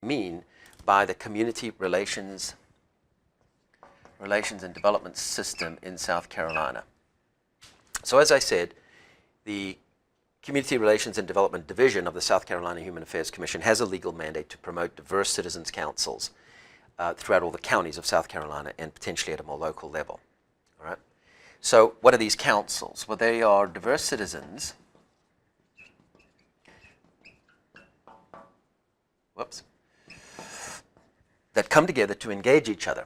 mean by the community relations and development system in South Carolina. So as I said, the Community Relations and Development Division of the South Carolina Human Affairs Commission has a legal mandate to promote diverse citizens' councils throughout all the counties of South Carolina and potentially at a more local level. All right. So what are these councils? Well, they are diverse citizens that come together to engage each other.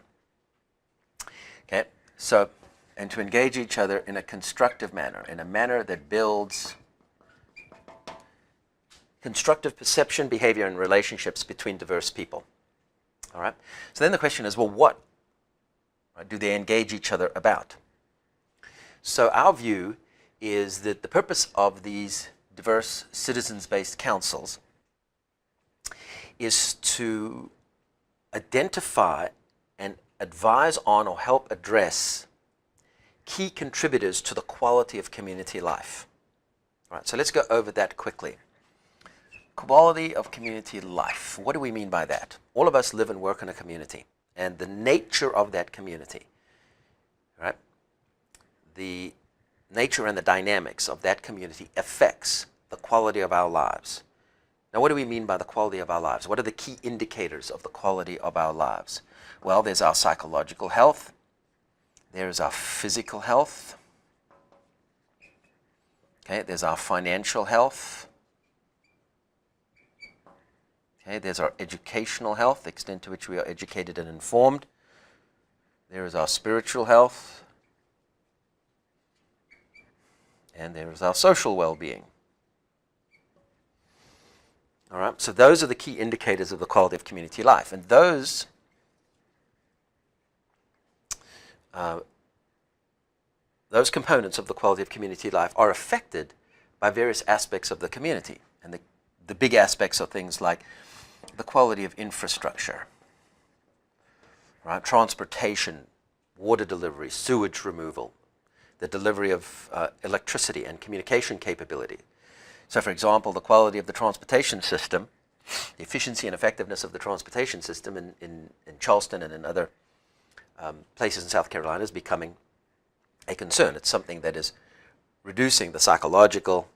Okay, so, and to engage each other in a constructive manner, in a manner that builds constructive perception, behavior, and relationships between diverse people. All right, so then the question is, well, what do they engage each other about? So our view is that the purpose of these diverse citizens-based councils is to identify and advise on or help address key contributors to the quality of community life. All right, so let's go over that quickly. Quality of community life. What do we mean by that? All of us live and work in a community, and the nature of that community, right? The nature and the dynamics of that community affects the quality of our lives. Now, what do we mean by the quality of our lives? What are the key indicators of the quality of our lives? Well, there's our psychological health. There's our physical health. Okay, there's our financial health. Okay, there's our educational health, the extent to which we are educated and informed. There is our spiritual health. And there is our social well-being. All right, so those are the key indicators of the quality of community life. And those components of the quality of community life are affected by various aspects of the community. And the big aspects are things like the quality of infrastructure, right? Transportation, water delivery, sewage removal, the delivery of electricity and communication capability. So, for example, the quality of the transportation system, the efficiency and effectiveness of the transportation system in Charleston and in other places in South Carolina is becoming a concern. It's something that is reducing the psychological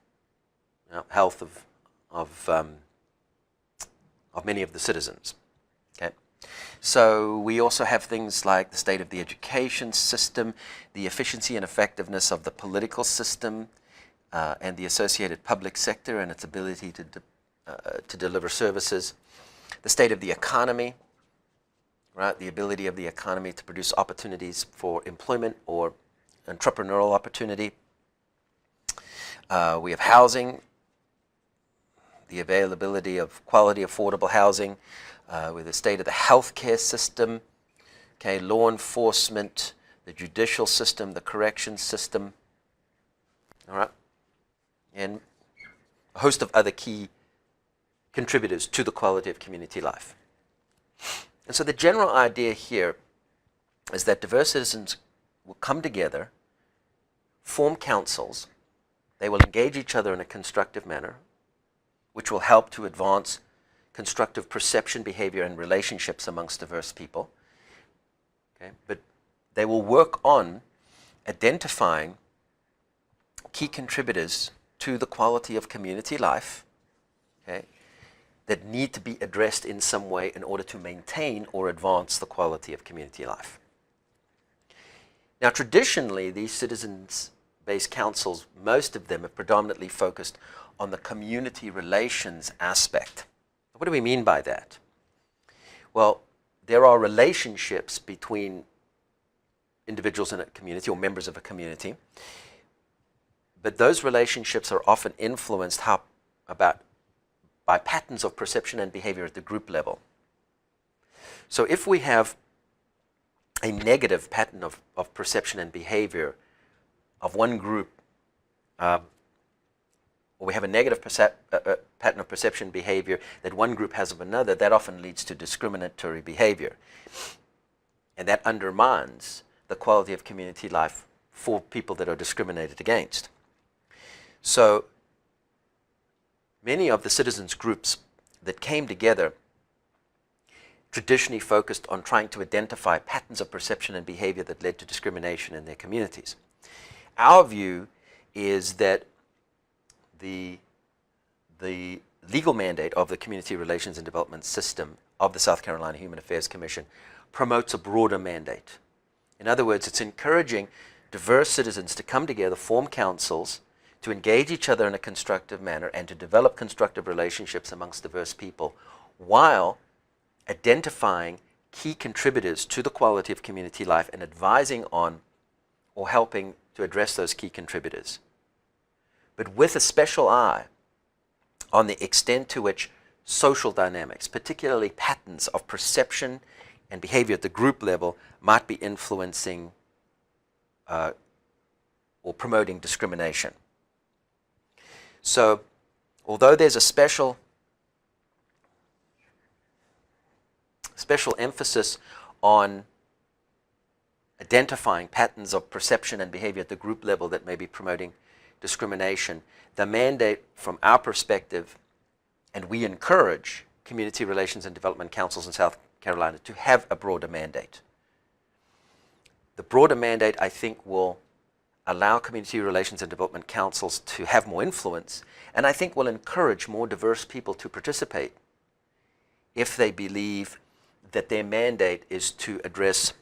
health of many of the citizens. Okay, so we also have things like the state of the education system, the efficiency and effectiveness of the political system, and the associated public sector and its ability to deliver services, the state of the economy, right? The ability of the economy to produce opportunities for employment or entrepreneurial opportunity. We have housing, the availability of quality, affordable housing, with the state of the healthcare system, okay, law enforcement, the judicial system, the corrections system, all right, and a host of other key contributors to the quality of community life. And so the general idea here is that diverse citizens will come together, form councils, they will engage each other in a constructive manner, which will help to advance constructive perception, behavior, and relationships amongst diverse people. Okay? But they will work on identifying key contributors to the quality of community life, okay, that need to be addressed in some way in order to maintain or advance the quality of community life. Now, traditionally, these citizens-based councils, most of them have predominantly focused on the community relations aspect. What do we mean by that? Well, there are relationships between individuals in a community or members of a community, but those relationships are often influenced by patterns of perception and behavior at the group level. So if we have a negative pattern of perception and behavior of one group, or we have a negative pattern of perception and behavior that one group has of another, that often leads to discriminatory behavior. And that undermines the quality of community life for people that are discriminated against. So many of the citizens groups that came together traditionally focused on trying to identify patterns of perception and behavior that led to discrimination in their communities. Our view is that the legal mandate of the Community Relations and Development System of the South Carolina Human Affairs Commission promotes a broader mandate. In other words, it's encouraging diverse citizens to come together, form councils, to engage each other in a constructive manner, and to develop constructive relationships amongst diverse people, while identifying key contributors to the quality of community life and advising on or helping to address those key contributors. But with a special eye on the extent to which social dynamics, particularly patterns of perception and behavior at the group level, might be influencing or promoting discrimination. So, although there's a special emphasis on identifying patterns of perception and behavior at the group level that may be promoting discrimination, the mandate from our perspective, and we encourage community relations and development councils in South Carolina to have a broader mandate. The broader mandate, I think, will allow community relations and development councils to have more influence, and I think will encourage more diverse people to participate if they believe that their mandate is to address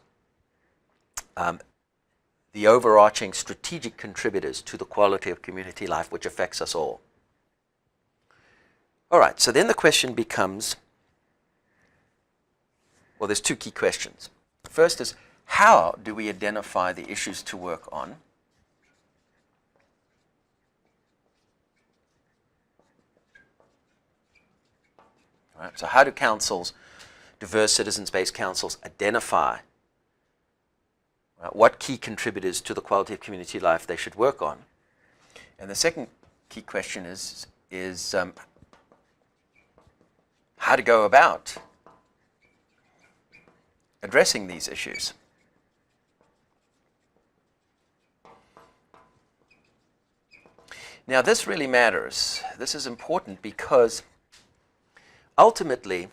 the overarching strategic contributors to the quality of community life, which affects us all. All right, so then the question becomes, well, there's two key questions. The first is, how do we identify the issues to work on? All right, so how do councils, diverse citizens-based councils, identify what key contributors to the quality of community life they should work on? And the second key question is how to go about addressing these issues. Now, this really matters. This is important because ultimately,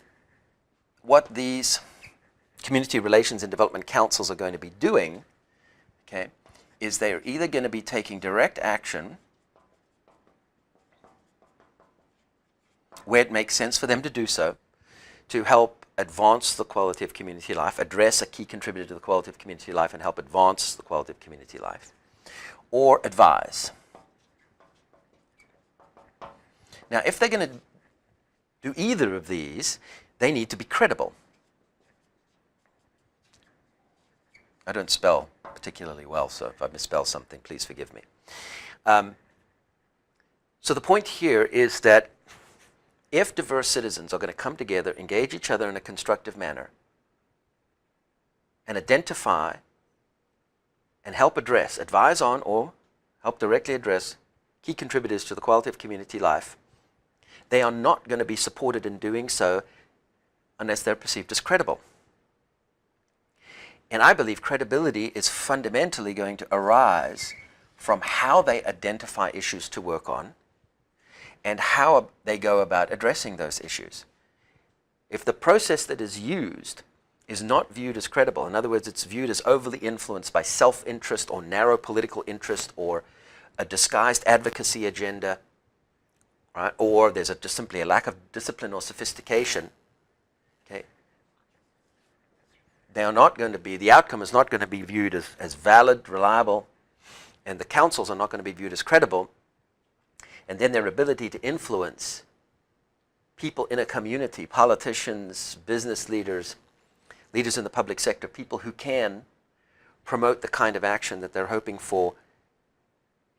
what these community relations and development councils are going to be doing, okay, is they are either going to be taking direct action where it makes sense for them to do so, to help advance the quality of community life, address a key contributor to the quality of community life, and help advance the quality of community life, or advise. Now, if they're going to do either of these, they need to be credible. I don't spell particularly well, so if I misspell something, please forgive me. So the point here is that if diverse citizens are going to come together, engage each other in a constructive manner, and identify and help address, advise on, or help directly address key contributors to the quality of community life, they are not going to be supported in doing so unless they're perceived as credible. And I believe credibility is fundamentally going to arise from how they identify issues to work on and how they go about addressing those issues. If the process that is used is not viewed as credible, in other words, it's viewed as overly influenced by self-interest or narrow political interest or a disguised advocacy agenda, right? Or there's just simply a lack of discipline or sophistication, okay, they are not going to be, the outcome is not going to be viewed as valid, reliable, and the councils are not going to be viewed as credible, and then their ability to influence people in a community, politicians, business leaders, leaders in the public sector, people who can promote the kind of action that they're hoping for,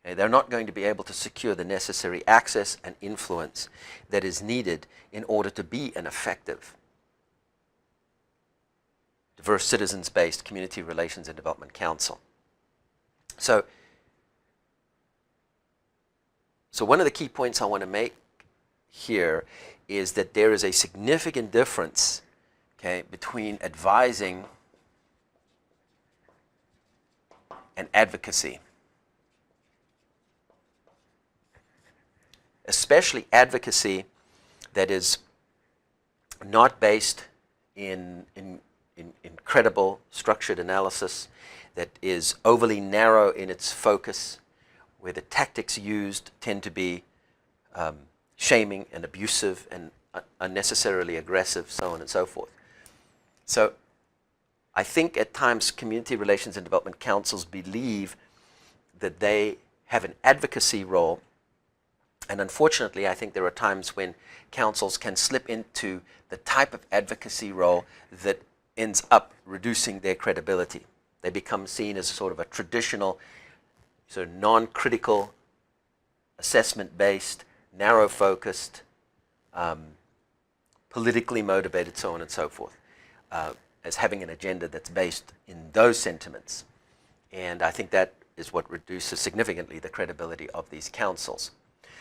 they're not going to be able to secure the necessary access and influence that is needed in order to be an effective, diverse citizens-based community relations and development council. So one of the key points I want to make here is that there is a significant difference, okay, between advising and advocacy. Especially advocacy that is not based in credible, structured analysis, that is overly narrow in its focus, where the tactics used tend to be shaming and abusive and unnecessarily aggressive, so on and so forth. So I think at times community relations and development councils believe that they have an advocacy role, and unfortunately I think there are times when councils can slip into the type of advocacy role that ends up reducing their credibility. They become seen as sort of a traditional, sort of non-critical, assessment-based, narrow-focused, politically motivated, so on and so forth, as having an agenda that's based in those sentiments. And I think that is what reduces significantly the credibility of these councils.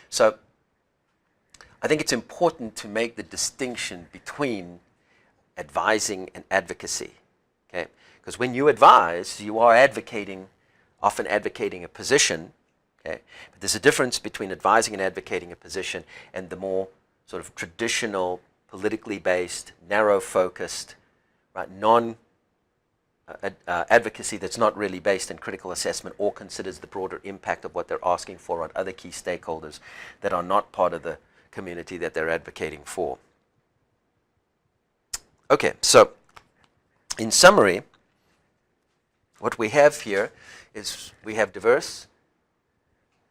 So I think it's important to make the distinction between advising and advocacy, okay? Because when you advise, you are advocating, often advocating a position, okay? But there's a difference between advising and advocating a position and the more sort of traditional, politically based, narrow-focused, right, advocacy that's not really based in critical assessment or considers the broader impact of what they're asking for on other key stakeholders that are not part of the community that they're advocating for. Okay, so in summary, what we have here is we have diverse,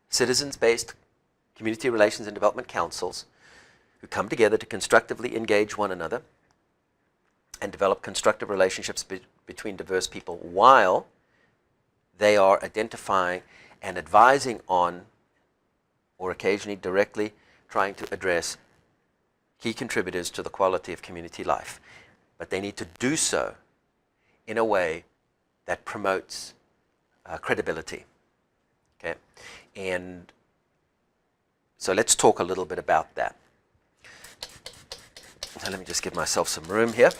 citizens-based community relations and development councils who come together to constructively engage one another and develop constructive relationships between diverse people while they are identifying and advising on, or occasionally directly trying to address, key contributors to the quality of community life. But they need to do so in a way that promotes credibility. Okay, and so let's talk a little bit about that. So let me just give myself some room here.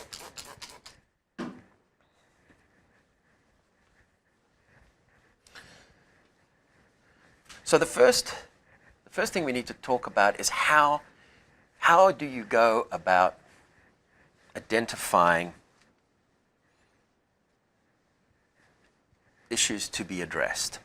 So the first thing we need to talk about is how do you go about identifying issues to be addressed?